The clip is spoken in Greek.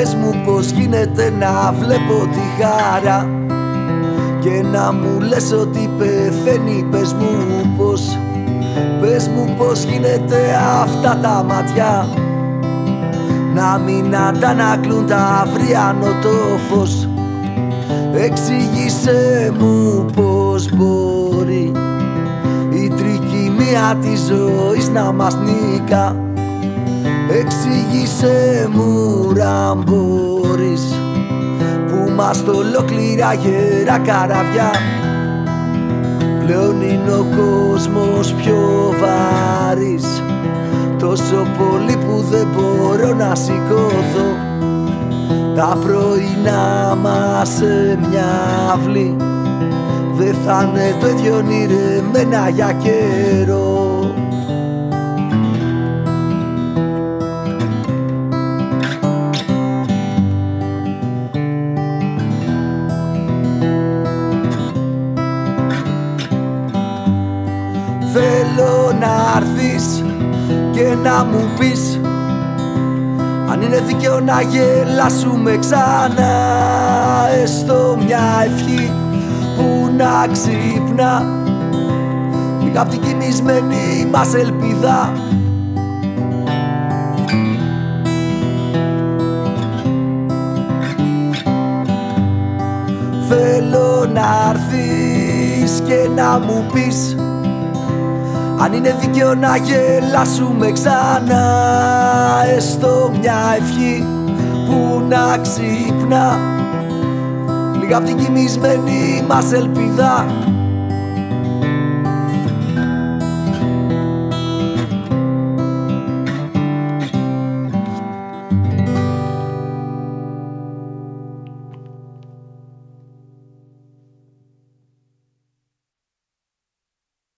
Πες μου πως γίνεται να βλέπω τη χαρά και να μου λες ότι πεθαίνει. Πες μου πως γίνεται αυτά τα μάτια να μην αντανακλούν τα αυριανό το φως. Εξήγησέ μου πως μπορεί η τρικυμία της ζωής να μας νίκα. Εξήγησέ μου αν μπορείς που είμαστε ολόκληρα γερά καραβιά. Πλέον είναι ο κόσμος πιο βαρύς, τόσο πολύ που δεν μπορώ να σηκώθω. Τα πρωινά μας σε μια αυλή δεν θα είναι το ίδιο ονειρεμένα για καιρό. Θέλω να έρθεις και να μου πεις αν είναι δίκαιο να γελάσουμε ξανά. Έστω μια ευχή που να ξυπνά λίγα απ' την κοιμισμένη μας ελπίδα. Θέλω να έρθεις και να μου πεις αν είναι δίκαιο να γελάσουμε ξανά. Έστω μια ευχή που να ξυπνά λίγα απ' την κοιμισμένη μας ελπίδα.